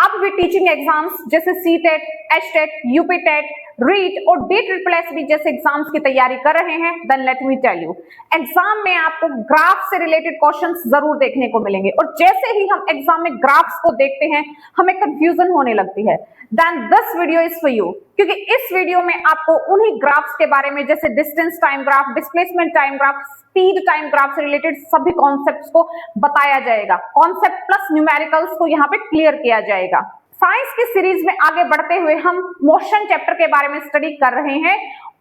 अब भी teaching exams जैसे सीटेट, एचटेट, यूपीटेट, रीट और DSSS जैसे एग्जाम्स की तैयारी कर रहे हैं, then let me tell you, exam में आपको ग्राफ से रिलेटेड क्वेश्चंस जरूर देखने को मिलेंगे और जैसे ही हम एग्जाम में ग्राफ्स को देखते हैं हमें कंफ्यूजन होने लगती है। Then this video is for you, क्योंकि इस वीडियो में आपको उन्हीं ग्राफ्स के बारे में जैसे distance time graph, displacement time graph, speed time graph से रिलेटेड सभी कॉन्सेप्ट्स को बताया जाएगा। कॉन्सेप्ट प्लस न्यूमेरिकल्स को यहाँ पे क्लियर किया जाएगा। साइंस की सीरीज में आगे बढ़ते हुए हम मोशन चैप्टर के बारे में स्टडी कर रहे हैं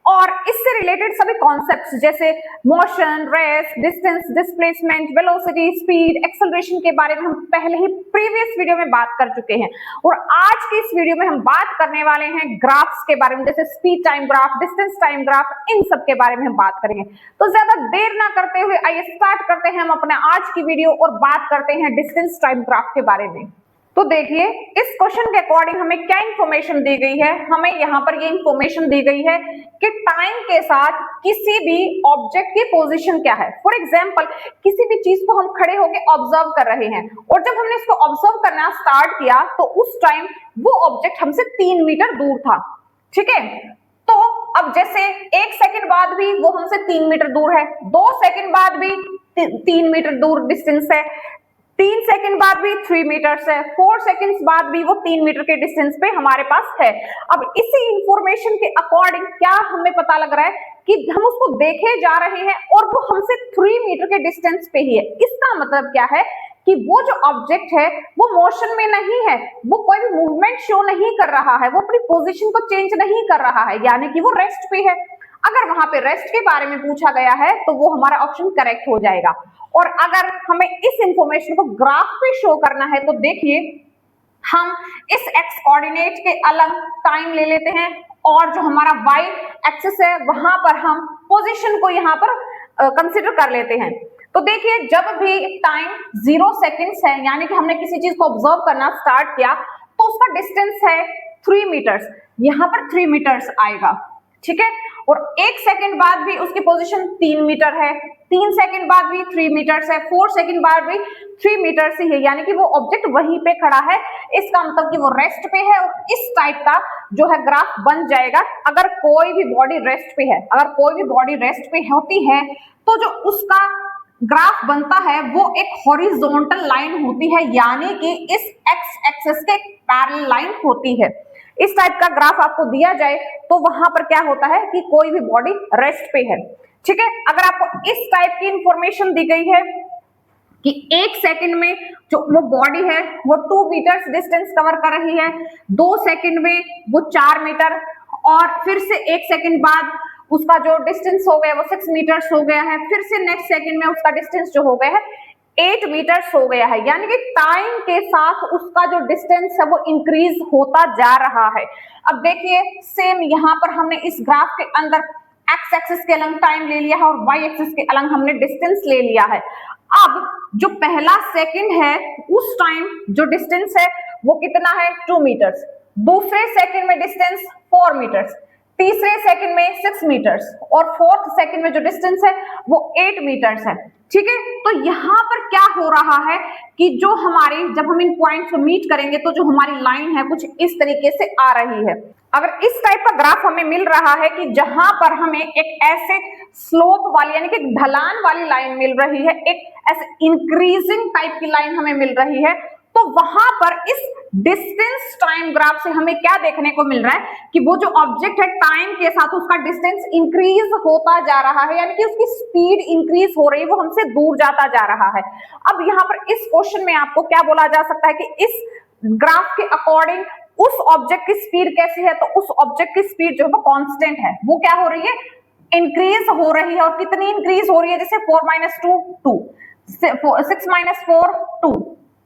और इससे रिलेटेड सभी कॉन्सेप्ट्स जैसे motion, rest, distance, displacement, velocity, speed, acceleration के बारे में हम पहले ही प्रीवियस वीडियो में बात कर चुके हैं और आज की इस वीडियो में हम बात करने वाले हैं ग्राफ्स के बारे में, जैसे speed time graph, distance time graph, इन सब के बारे में हम बात करेंगे। तो ज्यादा देर ना करते हुए आइए स्टार्ट करते हैं हम अपने आज की वीडियो और बात करते हैं डिस्टेंस टाइम ग्राफ के बारे में। तो देखिए इस क्वेश्चन के अकॉर्डिंग हमें क्या इंफॉर्मेशन दी गई है, हमें यहाँ पर ये इंफॉर्मेशन दी गई है कि टाइम के साथ किसी भी ऑब्जेक्ट की पोजीशन क्या है। फॉर एग्जांपल किसी भी चीज को हम खड़े होकर ऑब्जर्व कर रहे हैं और जब हमने इसको ऑब्जर्व करना स्टार्ट किया तो उस टाइम वो ऑब्जेक्ट हमसे 3 मीटर दूर था, ठीक है। तो अब जैसे 1 सेकंड बाद भी वो हमसे 3 मीटर दूर है, 2 सेकंड बाद भी 3 मीटर दूर डिस्टेंस है, 3 सेकंड बाद भी 3 मीटर्स है, 4 सेकंड्स बाद भी वो 3 मीटर के डिस्टेंस पे हमारे पास है। अब इसी इंफॉर्मेशन के अकॉर्डिंग क्या हमें पता लग रहा है कि हम उसको देखे जा रहे हैं और वो हमसे 3 मीटर के डिस्टेंस पे ही है। इसका मतलब क्या है कि वो जो ऑब्जेक्ट है वो मोशन में नहीं है, वो कोई भी मूवमेंट शो नहीं कर रहा है, वो अपनी पोजीशन को चेंज नहीं कर रहा है, यानी कि वो रेस्ट पे है। अगर वहां पे रेस्ट के बारे में पूछा गया है तो वो हमारा ऑप्शन करेक्ट हो जाएगा। और अगर हमें इस इंफॉर्मेशन को ग्राफ पे शो करना है तो देखिए हम इस एक्स कोऑर्डिनेट के अलग टाइम ले लेते हैं और जो हमारा वाई एक्सिस है वहां पर हम पोजीशन को यहाँ पर कंसिडर कर लेते हैं। तो देखिए जब भी टाइम 0 सेकंड्स है, यानी कि हमने किसी चीज को ऑब्जर्व करना स्टार्ट किया तो उसका डिस्टेंस है 3 मीटर्स, यहाँ पर 3 मीटर्स आएगा, ठीक है। और 1 सेकंड बाद भी उसकी पोजीशन 3 मीटर है, 3 सेकंड बाद भी 3 मीटर्स है, 4 सेकंड बाद भी 3 मीटर्स ही है, यानी कि वो ऑब्जेक्ट वहीं पे खड़ा है। इसका मतलब कि वो रेस्ट पे है और इस टाइप का जो है ग्राफ बन जाएगा। अगर कोई भी बॉडी रेस्ट पे है, अगर कोई भी बॉडी रेस्ट पे होती है तो जो उसका ग्राफ बनता है वो एक हॉरिजॉन्टल लाइन होती है, यानी कि इस एक्स एक्सिस के पैरेलल लाइन होती है। इस टाइप का ग्राफ आपको दिया जाए तो वहां पर क्या होता है कि कोई भी बॉडी रेस्ट पे है, ठीक है। अगर आपको इस टाइप की इंफॉर्मेशन दी गई है कि 1 सेकंड में जो वो बॉडी है वो 2 मीटर्स डिस्टेंस कवर कर रही है, 2 सेकंड में वो 4 मीटर और फिर से 1 सेकंड बाद उसका जो डिस्टेंस हो गया वो 6 मीटर्स हो गया है, फिर से नेक्स्ट सेकंड में उसका डिस्टेंस जो हो गया है 8 मीटर्स हो गया है, यानी कि टाइम के साथ उसका जो डिस्टेंस है वो इंक्रीज होता जा रहा है। अब देखिए सेम यहाँ पर हमने इस ग्राफ के अंदर एक्स एक्सिस के अलग टाइम ले लिया है और वाई एक्सिस के अलग हमने डिस्टेंस ले लिया है। अब जो पहला सेकंड है उस टाइम जो डिस्टेंस है वो कितना है 2 मीटर्स, दूसरे सेकंड में डिस्टेंस 4 मीटर्स, तीसरे सेकंड में 6 मीटर्स और फोर्थ सेकंड में जो डिस्टेंस है वो 8 मीटर्स है, ठीक है। तो यहाँ पर क्या हो रहा है कि जो हमारी जब हम इन पॉइंट्स को मीट करेंगे तो जो हमारी लाइन है कुछ इस तरीके से आ रही है। अगर इस टाइप का ग्राफ हमें मिल रहा है कि जहां पर हमें एक ऐसे स्लोप वाली यानी कि ढलान वाली लाइन मिल रही है, एक ऐसे इंक्रीजिंग टाइप की लाइन हमें मिल रही है, तो वहां पर इस डिस्टेंस टाइम ग्राफ से हमें क्या देखने को मिल रहा है कि वो जो ऑब्जेक्ट है टाइम के साथ उसका डिस्टेंस इंक्रीज होता जा रहा है, यानी कि उसकी स्पीड इंक्रीज हो रही है, वो हमसे दूर जाता जा रहा है। अब यहाँ पर इस क्वेश्चन में आपको क्या बोला जा सकता है कि इस ग्राफ के अकॉर्डिंग उस ऑब्जेक्ट की स्पीड कैसी है, तो उस ऑब्जेक्ट की स्पीड जो है वो कांस्टेंट है, वो क्या हो रही है इंक्रीज हो रही है। और कितनी इंक्रीज हो रही है, जैसे 4 - 2 2, 6 - 4 2,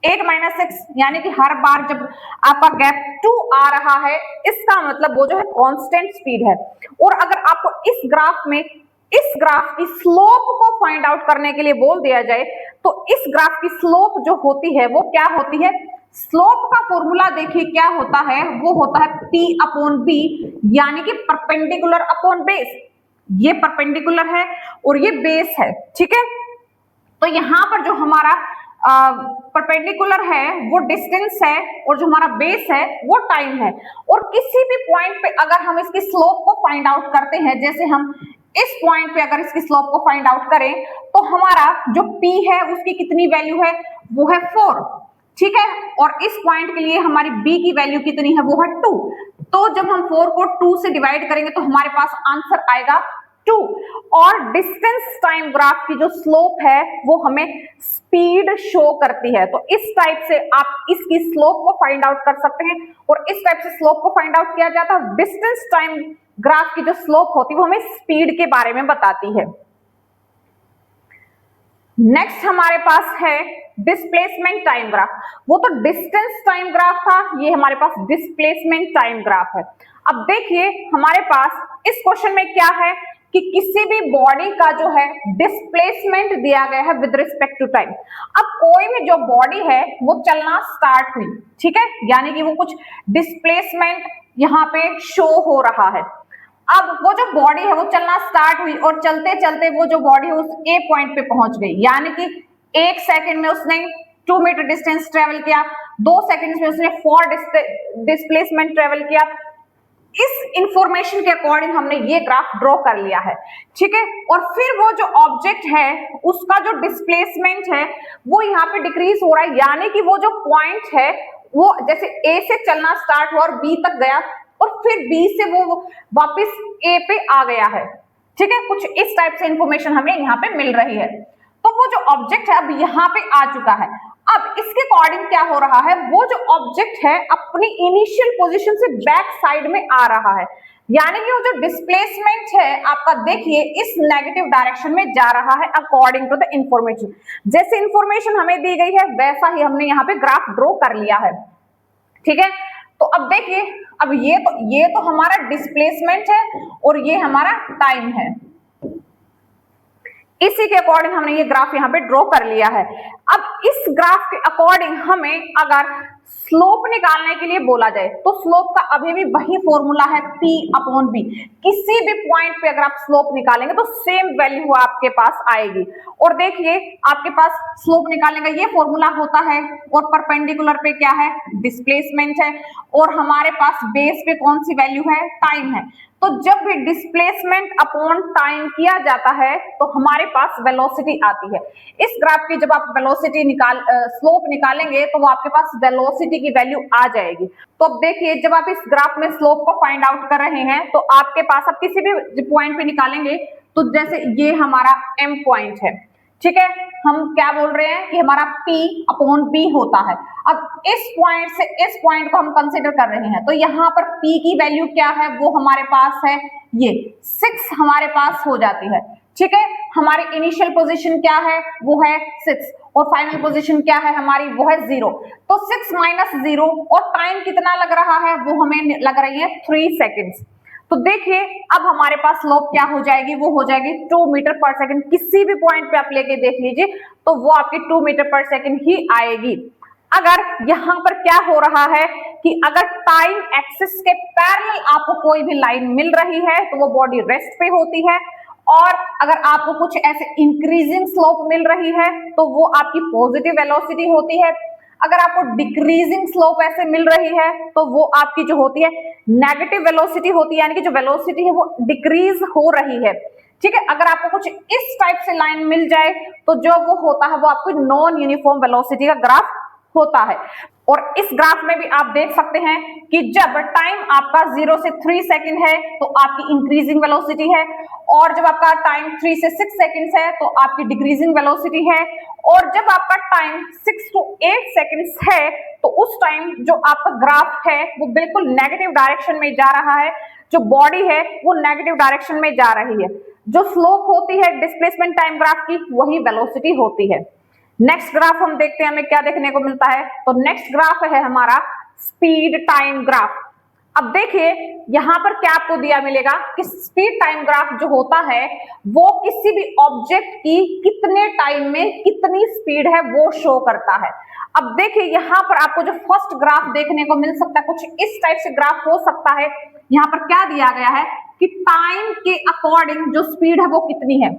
8 - 6, यानी कि हर बार जब आपका गैप 2 आ रहा है इसका मतलब वो जो है कांस्टेंट स्पीड है। और अगर आपको इस ग्राफ में इस ग्राफ की स्लोप को फाइंड आउट करने के लिए बोल दिया जाए तो इस ग्राफ की स्लोप जो होती है वो क्या होती है, स्लोप का फॉर्मूला देखिए क्या होता है, वो होता है P/B, यानी कि परपेंडिकुलर अपॉन बेस। ये परपेंडिकुलर है और ये बेस है, ठीक है। तो यहां पर जो हमारा परपेंडिकुलर है वो डिस्टेंस है और जो हमारा बेस है वो टाइम है। और किसी भी पॉइंट पे अगर हम इसकी स्लोप को फाइंड आउट करते हैं, जैसे हम इस पॉइंट पे अगर इसकी स्लोप को फाइंड आउट करें तो हमारा जो p है उसकी कितनी वैल्यू है, वो है 4, ठीक है। और इस पॉइंट के लिए हमारी b की वैल्यू कितनी है, वो है 2। तो जब हम 4 को 2 से डिवाइड करेंगे तो हमारे पास आंसर आएगा 2। और डिस्टेंस टाइम ग्राफ की जो स्लोप है वो हमें स्पीड शो करती है। तो इस टाइप से आप इसकी स्लोप को फाइंड आउट कर सकते हैं। और इस टाइप से स्लोप को फाइंड आउट किया जाता है। डिस्टेंस टाइम ग्राफ की जो स्लोप होती है वो हमें स्पीड के बारे में बताती है। नेक्स्ट हमारे पास है डिस्प्लेसमेंट टाइम ग्राफ। वो तो डिस्टेंस टाइम ग्राफ था, ये हमारे पास डिस्प्लेसमेंट टाइम ग्राफ है। अब देखिए हमारे पास इस क्वेश्चन में क्या है कि किसी भी बॉडी का जो है डिस्प्लेसमेंट दिया गया है विद रिस्पेक्ट टू टाइम। अब कोई भी जो बॉडी है वो चलना स्टार्ट हुई, ठीक है, यानी कि वो कुछ डिस्प्लेसमेंट यहाँ पे शो हो रहा है। अब वो जो बॉडी है वो चलना स्टार्ट हुई और चलते चलते वो जो बॉडी है उस ए पॉइंट पे पहुंच गई, यानी कि 1 सेकंड में उसने 2 मीटर डिस्टेंस ट्रेवल किया, 2 सेकंड्स में उसने 4 डिस्प्लेसमेंट ट्रेवल किया। इस इंफॉर्मेशन के अकॉर्डिंग हमने ये ग्राफ ड्रॉ कर लिया है, ठीक है। और फिर वो जो ऑब्जेक्ट है उसका जो डिस्प्लेसमेंट है वो यहाँ पे डिक्रीज हो रहा है, यानी कि वो जो पॉइंट है वो जैसे ए से चलना स्टार्ट हुआ और बी तक गया और फिर बी से वो वापस ए पे आ गया है, ठीक है। कुछ इस टाइप से इंफॉर्मेशन हमें यहाँ पे मिल रही है। तो वो जो ऑब्जेक्ट है अब यहाँ पे आ चुका है। अब इसके अकॉर्डिंग क्या हो रहा है, वो जो ऑब्जेक्ट है अपनी इनिशियल पोजीशन से बैक साइड में आ रहा है, यानी कि वो जो डिस्प्लेसमेंट है आपका देखिए इस नेगेटिव डायरेक्शन में जा रहा है अकॉर्डिंग टू द इंफॉर्मेशन। जैसे इंफॉर्मेशन हमें दी गई है वैसा ही हमने यहाँ पे ग्राफ ड्रॉ कर लिया है, ठीक है। तो अब देखिए अब ये तो हमारा डिस्प्लेसमेंट है और ये हमारा टाइम है। इसी के अकॉर्डिंग हमने ये ग्राफ यहाँ पे ड्रॉ कर लिया है। अब इस ग्राफ के अकॉर्डिंग हमें अगर स्लोप निकालने के लिए बोला जाए तो स्लोप का अभी भी वही फॉर्मूला है P/B। किसी भी पॉइंट पे अगर आप स्लोप निकालेंगे तो सेम वैल्यू आपके पास आएगी। और देखिए आपके पास स्लोप निकालने का ये फॉर्मूला होता है और परपेंडिकुलर पे क्या है, डिस्प्लेसमेंट है, और हमारे पास बेस पे कौन सी वैल्यू है, टाइम है। तो जब भी डिस्प्लेसमेंट अपॉन टाइम किया जाता है तो हमारे पास वेलोसिटी आती है। इस ग्राफ की जब आप वेलोसिटी स्लोप निकालेंगे तो वो आपके पास वेलोसिटी की वैल्यू आ जाएगी। तो अब देखिए जब आप इस ग्राफ में स्लोप को फाइंड आउट कर रहे हैं तो आपके पास आप किसी भी पॉइंट पे निकालेंगे तो जैसे ये हमारा M पॉइंट है, ठीक है, हम क्या बोल रहे हैं कि हमारा P/B होता है। अब इस पॉइंट से इस पॉइंट को हम कंसीडर कर रहे हैं तो यहाँ पर P की वैल्यू क्या है, वो हमारे पास है ये 6 हमारे पास हो जाती है, ठीक है। हमारी इनिशियल पोजीशन क्या है, वो है 6 और फाइनल पोजीशन क्या है हमारी, वो है 0। तो 6 - 0 और टाइम कितना लग रहा है, वो हमें लग रही है 3 सेकेंड्स। तो देखिए अब हमारे पास स्लोप क्या हो जाएगी, वो हो जाएगी 2 मीटर पर सेकंड। किसी भी पॉइंट पे आप लेके देख लीजिए तो वो आपकी 2 मीटर पर सेकंड ही आएगी। अगर यहाँ पर क्या हो रहा है कि अगर टाइम एक्सिस के पैरेलल आपको कोई भी लाइन मिल रही है तो वो बॉडी रेस्ट पे होती है, और अगर आपको कुछ ऐसे इंक्रीजिंग स्लोप मिल रही है तो वो आपकी पॉजिटिव वेलोसिटी होती है। अगर आपको डिक्रीजिंग स्लोप ऐसे मिल रही है तो वो आपकी जो होती है नेगेटिव वेलोसिटी होती है, यानी कि जो वेलोसिटी है वो डिक्रीज हो रही है, ठीक है। अगर आपको कुछ इस टाइप से लाइन मिल जाए तो जो वो होता है वो आपको नॉन यूनिफॉर्म वेलोसिटी का ग्राफ होता है। और इस ग्राफ में भी आप देख सकते हैं कि जब टाइम आपका 0 से 3 सेकंड है तो आपकी इंक्रीजिंग वेलोसिटी है, और जब आपका टाइम 3 से 6 सेकंड्स है तो आपकी डिक्रीजिंग वेलोसिटी है, और जब आपका टाइम 6 to 8 सेकंड्स है तो उस टाइम जो आपका ग्राफ है वो बिल्कुल नेगेटिव डायरेक्शन में जा रहा है। जो बॉडी है वो नेगेटिव डायरेक्शन में जा रही है। जो स्लोप होती है डिस्प्लेसमेंट टाइम ग्राफ की वही वेलोसिटी होती है। नेक्स्ट ग्राफ हम देखते हैं हमें क्या देखने को मिलता है। तो नेक्स्ट ग्राफ है हमारा स्पीड टाइम ग्राफ। अब देखिए यहां पर क्या आपको दिया मिलेगा कि स्पीड टाइम ग्राफ जो होता है वो किसी भी ऑब्जेक्ट की कितने टाइम में कितनी स्पीड है वो शो करता है। अब देखिए यहां पर आपको जो फर्स्ट ग्राफ देखने को मिल सकता है कुछ इस टाइप से ग्राफ हो सकता है। यहाँ पर क्या दिया गया है कि टाइम के अकॉर्डिंग जो स्पीड है वो कितनी है,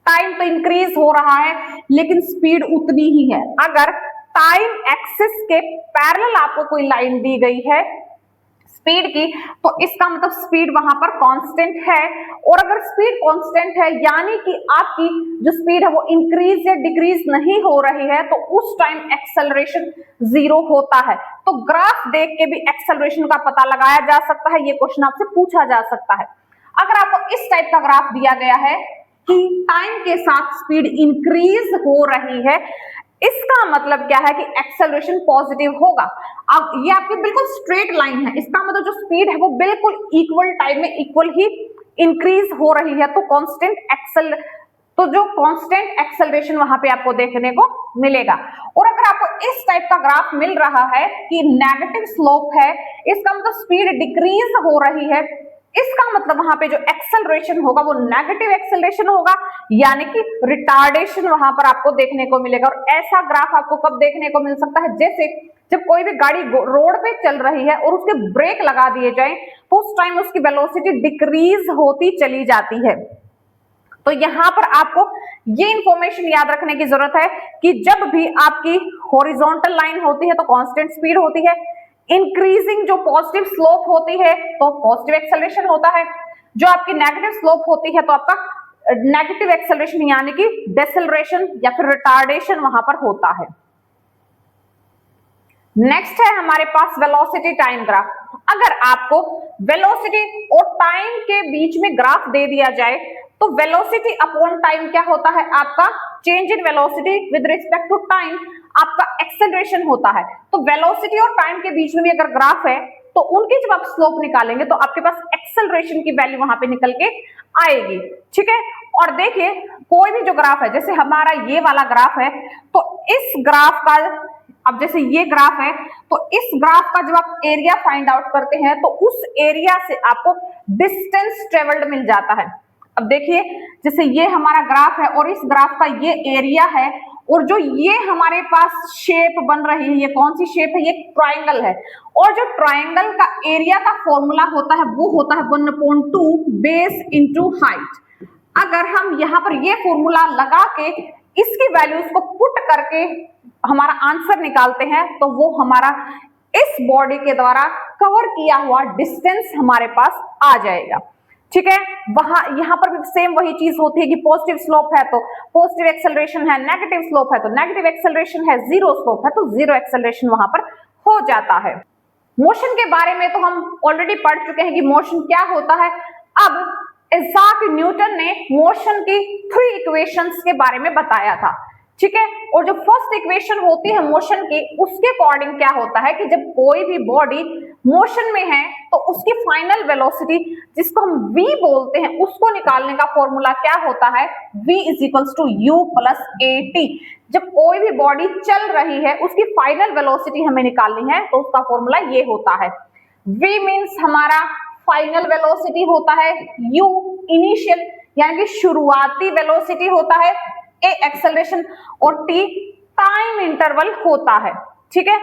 टाइम तो इंक्रीज हो रहा है लेकिन स्पीड उतनी ही है। अगर टाइम एक्सिस के पैरेलल आपको कोई लाइन दी गई है स्पीड की, तो इसका मतलब स्पीड वहां पर कांस्टेंट है। और अगर स्पीड कांस्टेंट है यानी कि आपकी जो स्पीड है वो इंक्रीज या डिक्रीज नहीं हो रही है, तो उस टाइम एक्सेलरेशन 0 होता है। तो ग्राफ देख के भी एक्सेलरेशन का पता लगाया जा सकता है, ये क्वेश्चन आपसे पूछा जा सकता है। अगर आपको इस टाइप का ग्राफ दिया गया है कि टाइम के साथ स्पीड इंक्रीज हो रही है, इसका मतलब क्या है कि एक्सेलरेशन पॉजिटिव होगा। अब ये आपकी बिल्कुल स्ट्रेट लाइन है, इसका मतलब जो स्पीड है वो बिल्कुल इक्वल टाइम में इक्वल ही इंक्रीज हो रही है, तो जो कांस्टेंट एक्सेलरेशन वहां पे आपको देखने को मिलेगा। और अगर आपको इस टाइप का ग्राफ मिल रहा है कि नेगेटिव स्लोप है, इसका मतलब स्पीड डिक्रीज हो रही है, इसका मतलब वहां पे जो एक्सेलरेशन होगा वो नेगेटिव एक्सेलरेशन होगा, यानी कि रिटार्डेशन वहां पर आपको देखने को मिलेगा। और ऐसा ग्राफ आपको कब देखने को मिल सकता है, जैसे जब कोई भी गाड़ी रोड पे चल रही है और उसके ब्रेक लगा दिए जाए तो उस टाइम उसकी वेलोसिटी डिक्रीज होती चली जाती है। तो यहां पर आपको ये इंफॉर्मेशन याद रखने की जरूरत है कि जब भी आपकी हॉरिजॉन्टल लाइन होती है तो कांस्टेंट स्पीड होती है, इंक्रीजिंग जो पॉजिटिव स्लोप होती है तो पॉजिटिव एक्सेलरेशन होता है, जो आपकी नेगेटिव स्लोप होती है तो आपका नेगेटिव एक्सेलरेशन यानी कि डेसेलरेशन या फिर रिटार्डेशन वहां पर होता है। नेक्स्ट है हमारे पास वेलोसिटी टाइम ग्राफ। अगर आपको वेलोसिटी और टाइम के बीच में ग्राफ दे दिया जाए तो वेलोसिटी अपॉन टाइम क्या होता है, आपका change in velocity with respect to time आपका एक्सेलरेशन होता है। तो वेलोसिटी और टाइम के बीच में भी अगर ग्राफ है तो उनकी जब आप स्लोप निकालेंगे तो आपके पास एक्सेलरेशन की वैल्यू वहां पे निकल के आएगी, ठीक है। और देखिए कोई भी जो ग्राफ है, जैसे हमारा ये वाला ग्राफ है, तो इस ग्राफ का, अब जैसे ये ग्राफ है तो इस ग्राफ का जब आप एरिया फाइंड आउट करते हैं तो उस एरिया से आपको डिस्टेंस ट्रेवल्ड मिल जाता है। अब देखिए जैसे ये हमारा ग्राफ है और इस ग्राफ का ये एरिया है, और जो ये हमारे पास शेप बन रही है, ये कौन सी शेप है, ये ट्राइंगल है। और जो ट्राइंगल का एरिया का फॉर्मूला होता है वो होता है 1/2 बेस इंटू हाइट। अगर हम यहाँ पर ये फॉर्मूला लगा के इसकी वैल्यूज को पुट करके हमारा आंसर निकालते हैं तो वो हमारा इस बॉडी के द्वारा कवर किया हुआ डिस्टेंस हमारे पास आ जाएगा, ठीक है। वहां यहां पर भी सेम वही चीज होती है कि पॉजिटिव स्लोप है तो पॉजिटिव एक्सेलरेशन है, नेगेटिव स्लोप है तो नेगेटिव एक्सेलरेशन है, जीरो स्लोप है तो जीरो एक्सेलरेशन वहां पर हो जाता है। मोशन के बारे में तो हम ऑलरेडी पढ़ चुके हैं कि मोशन क्या होता है। अब आइजैक न्यूटन ने मोशन की 3 इक्वेशंस के बारे में बताया था, ठीक है। और जो फर्स्ट इक्वेशन होती है मोशन की, उसके अकॉर्डिंग क्या होता है कि जब कोई भी बॉडी मोशन में है तो उसकी फाइनल वेलोसिटी जिसको हम v बोलते हैं उसको निकालने का फॉर्मूला क्या होता है, v = u + at। जब कोई भी बॉडी चल रही है उसकी फाइनल वेलोसिटी हमें निकालनी है तो उसका फॉर्मूला ये होता है, v मींस हमारा फाइनल वेलोसिटी होता है, u इनिशियल यानी कि शुरुआती वेलोसिटी होता है, a एक्सेलरेशन और t टाइम इंटरवल होता है, ठीक है।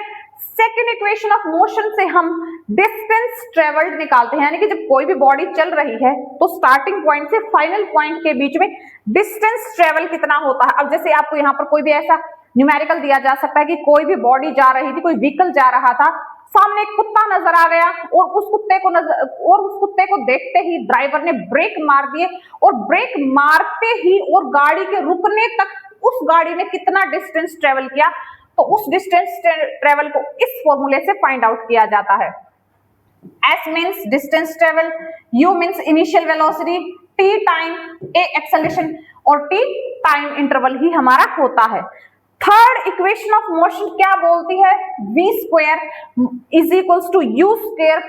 सेकेंड इक्वेशन ऑफ मोशन से हम डिस्टेंस ट्रेवल्ड निकालते हैं, यानी कि जब कोई भी बॉडी चल रही है तो स्टार्टिंग पॉइंट से फाइनल पॉइंट के बीच में डिस्टेंस ट्रेवल कितना होता है। अब जैसे आपको यहाँ पर कोई भी ऐसा न्यूमेरिकल दिया जा सकता है कि कोई भी बॉडी जा रही थी, कोई व्हीकल जा रहा था, सामने एक कुत्ता नजर आ गया और उस कुत्ते को देखते ही ड्राइवर ने ब्रेक मार दिए, और ब्रेक मारते ही और गाड़ी के रुकने तक उस गाड़ी ने कितना डिस्टेंस ट्रेवल किया, तो उस डिस्टेंस ट्रेवल को इस फॉर्मूले से फाइंड आउट किया जाता है। S means distance travel, U means initial velocity, T time, A acceleration और T टाइम इंटरवल ही हमारा होता है। थर्ड इक्वेशन ऑफ मोशन क्या बोलती है, v² = u²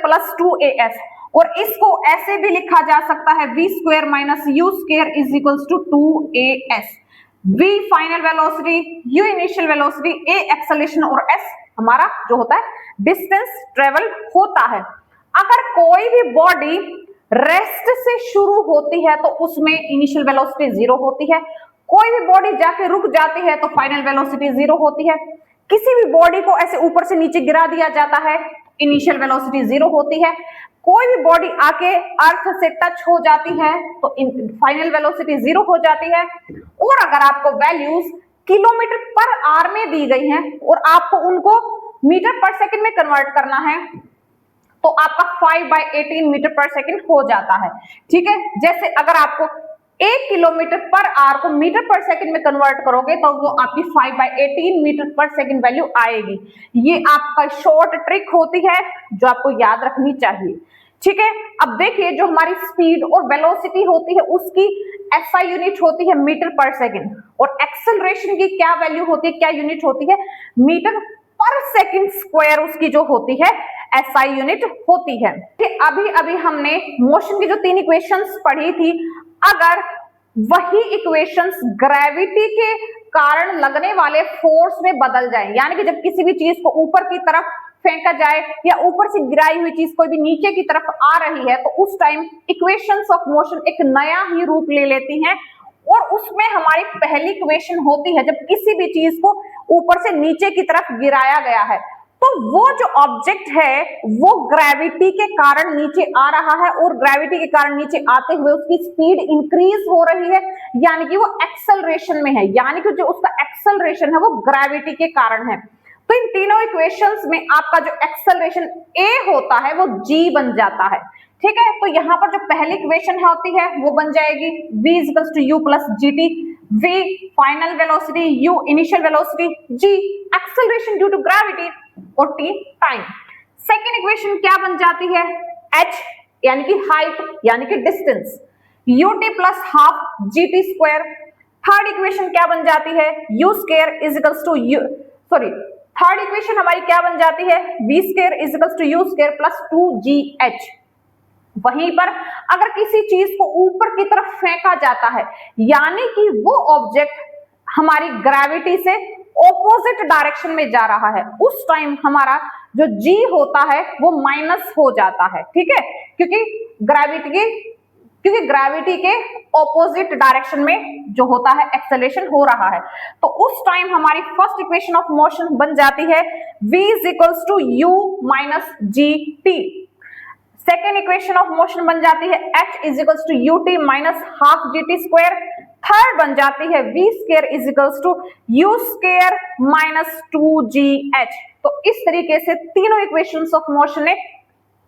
+ 2as, और इसको ऐसे भी लिखा जा सकता है v² - u² = 2as। v final velocity, u initial velocity, a acceleration और s हमारा जो होता है डिस्टेंस ट्रेवल होता है। अगर कोई भी बॉडी रेस्ट से शुरू होती है तो उसमें इनिशियल वेलोसिटी 0 होती है, कोई भी बॉडी जाके रुक जाती है तो फाइनल वेलोसिटी 0 होती है। किसी भी बॉडी को ऐसे ऊपर से नीचे गिरा दिया जाता है, इनिशियल वेलोसिटी 0 होती है। कोई भी बॉडी आके अर्थ से टच हो जाती है तो फाइनल वेलोसिटी 0 हो जाती है। और अगर आपको वैल्यूज किलोमीटर पर आवर में दी गई हैं और आपको उनको मीटर पर सेकंड में कन्वर्ट करना है तो आपका 5/18 मीटर पर सेकंड हो जाता है। ठीक है, जैसे अगर आपको 1 किलोमीटर पर आवर को मीटर पर सेकंड में कन्वर्ट करोगे तो वो आपकी 5/18 मीटर पर सेकंड वैल्यू आएगी। ये आपका शॉर्ट ट्रिक होती है जो आपको याद रखनी चाहिए। ठीक है, अब देखिए जो हमारी स्पीड और वेलोसिटी होती है उसकी एसआई यूनिट होती है मीटर पर सेकंड, और एक्सेलरेशन की क्या वैल्यू होती है, क्या यूनिट होती है, मीटर पर सेकंड स्क्वायर उसकी जो होती है एसआई यूनिट होती है। अभी अभी हमने मोशन की जो 3 इक्वेशंस पढ़ी थी, अगर वही इक्वेशंस ग्रेविटी के कारण लगने वाले फोर्स में बदल जाए, यानी कि जब किसी भी चीज को ऊपर की तरफ फेंका जाए या ऊपर से गिराई हुई चीज कोई भी नीचे की तरफ आ रही है तो उस टाइम इक्वेशंस ऑफ मोशन एक नया ही रूप ले लेती हैं। और उसमें हमारी पहली इक्वेशन होती है जब किसी भी चीज को ऊपर से नीचे की तरफ गिराया गया है तो वो जो ऑब्जेक्ट है वो ग्रेविटी के कारण नीचे आ रहा है, और ग्रेविटी के कारण नीचे आते हुए उसकी स्पीड इंक्रीज हो रही है, यानी कि वो एक्सेलरेशन में है, यानी कि जो उसका एक्सेलरेशन है वो ग्रेविटी के कारण है। तो इन तीनों इक्वेशंस में आपका जो एक्सेलरेशन a होता है वो g बन जाता है। ठीक है, तो यहाँ पर जो पहली इक्वेशन होती है वो बन जाएगी v = u + gt, v final velocity, u initial velocity, g acceleration due to gravity और t टाइम। सेकेंड इक्वेशन क्या बन जाती है, h यानी कि हाइट यानी कि distance, ut + half gt²। Third equation क्या बन जाती है, थर्ड इक्वेशन हमारी क्या बन जाती है, v² = u² + 2gh। वहीं पर अगर किसी चीज को ऊपर की तरफ फेंका जाता है, यानी कि वो ऑब्जेक्ट हमारी ग्रेविटी से ऑपोजिट डायरेक्शन में जा रहा है, उस टाइम हमारा जो g होता है वो माइनस हो जाता है। ठीक है, क्योंकि ग्रेविटी के ऑपोजिट डायरेक्शन में जो होता है एक्सेलरेशन हो रहा है, तो उस टाइम हमारी फर्स्ट इक्वेशन ऑफ मोशन बन जाती है v = u - gt। Second equation of motion बन जाती है h = ut - half gt²। Third बन जाती है v² = u² - 2gh। तो इस तरीके से तीनों इक्वेशंस ऑफ मोशन ने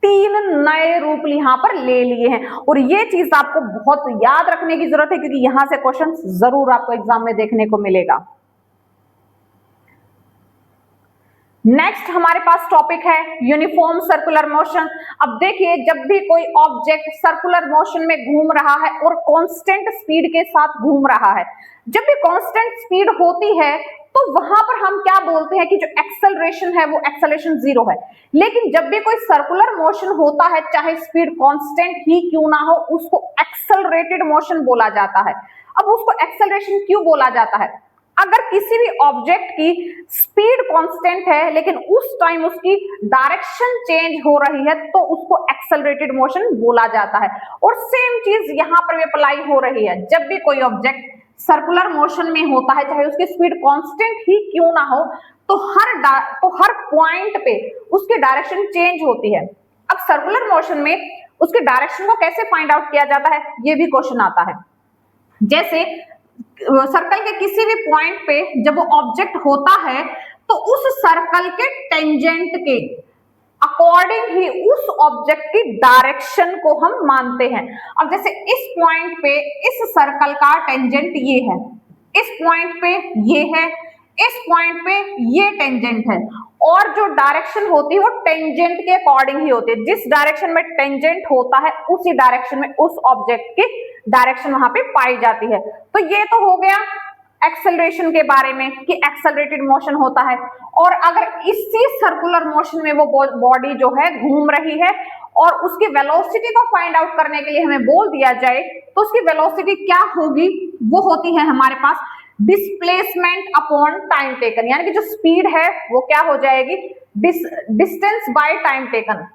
3 नए रूप यहां पर ले लिए हैं, और ये चीज आपको बहुत याद रखने की जरूरत है क्योंकि यहां से क्वेश्चन जरूर आपको एग्जाम में देखने को मिलेगा। नेक्स्ट हमारे पास टॉपिक है यूनिफॉर्म सर्कुलर मोशन। अब देखिए जब भी कोई ऑब्जेक्ट सर्कुलर मोशन में घूम रहा है और कांस्टेंट स्पीड के साथ घूम रहा है, जब भी कांस्टेंट स्पीड होती है तो वहां पर हम क्या बोलते हैं कि जो एक्सेलरेशन है वो एक्सेलरेशन 0 है। लेकिन जब भी कोई सर्कुलर मोशन होता है, चाहे स्पीड कांस्टेंट ही क्यों ना हो, उसको एक्सेलरेटेड मोशन बोला जाता है। अब उसको एक्सेलरेशन क्यों बोला जाता है, अगर किसी भी ऑब्जेक्ट की स्पीड कांस्टेंट है लेकिन उस टाइम उसकी डायरेक्शन चेंज हो रही है तो उसको एक्सेलरेटेड मोशन बोला जाता है। और सेम चीज यहां पर भी अप्लाई हो रही है, जब भी कोई ऑब्जेक्ट सर्कुलर मोशन में होता है चाहे उसकी स्पीड कांस्टेंट ही क्यों ना हो, तो हर पॉइंट पे उसकी डायरेक्शन चेंज होती है। अब सर्कुलर मोशन में उसकी डायरेक्शन को कैसे फाइंड आउट किया जाता है, ये भी क्वेश्चन आता है। जैसे सर्कल के किसी भी पॉइंट पे जब वो ऑब्जेक्ट होता है तो उस सर्कल के टेंजेंट के अकॉर्डिंग ही उस ऑब्जेक्ट की डायरेक्शन को हम मानते हैं। अब जैसे इस पॉइंट पे इस सर्कल का टेंजेंट ये है, इस पॉइंट पे ये है, इस पॉइंट पे ये टेंजेंट है, और जो डायरेक्शन होती है वो टेंजेंट के अकॉर्डिंग ही होती है। जिस डायरेक्शन में टेंजेंट होता है उसी डायरेक्शन में उस ऑब्जेक्ट की डायरेक्शन वहां पे पाई जाती है। तो ये तो हो गया एक्सेलरेशन के बारे में कि एक्सेलरेटेड मोशन होता है। और अगर इसी सर्कुलर मोशन में वो बॉडी जो है घूम रही है और उसकी वेलोसिटी को फाइंड आउट करने के लिए हमें बोल दिया जाए तो उसकी वेलोसिटी क्या होगी, वो होती है हमारे पास डिस्प्लेसमेंट अपॉन टाइम टेकन, यानी कि जो स्पीड है वो क्या हो जाएगी, डिस्टेंस बाय टाइम टेकन।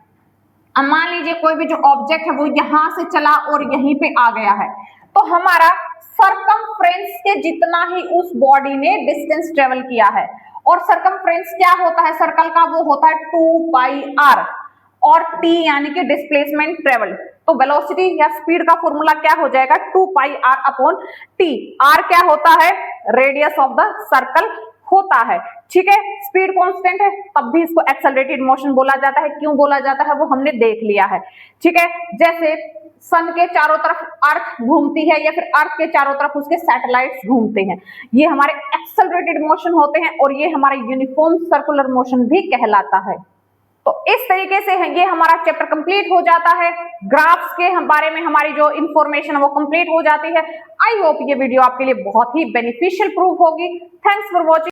अब मान लीजिए कोई भी जो ऑब्जेक्ट है वो यहां से चला और यहीं पे आ गया है, तो हमारा सरकमफ्रेंस के जितना ही उस बॉडी ने डिस्टेंस ट्रेवल किया है, और सरकमफ्रेंस क्या होता है सर्कल का, वो होता है 2πr, और t यानी कि डिस्प्लेसमेंट ट्रेवल। तो वेलोसिटी या स्पीड का फॉर्मूला क्या हो जाएगा, 2πr अपॉन t। r क्या होता है, रेडियस ऑफ द सर्कल होता है। ठीक है, स्पीड कांस्टेंट है, तब भी इसको एक्सेलरेटेड मोशन बोला जाता है। क्यों बोला जाता है वो हमने देख लिया है। ठीक है, जैसे सन के चारों तरफ अर्थ घूमती है या फिर अर्थ के चारों तरफ उसके सैटेलाइट्स घूमते हैं, ये हमारे एक्सेलरेटेड मोशन होते हैं और ये हमारा यूनिफॉर्म सर्कुलर मोशन भी कहलाता है। तो इस तरीके से ये हमारा चैप्टर कंप्लीट हो जाता है। ग्राफ्स के बारे में हमारी जो इंफॉर्मेशन वो कंप्लीट हो जाती है। आई होप ये वीडियो आपके लिए बहुत ही बेनिफिशियल प्रूफ होगी। Thanks for watching.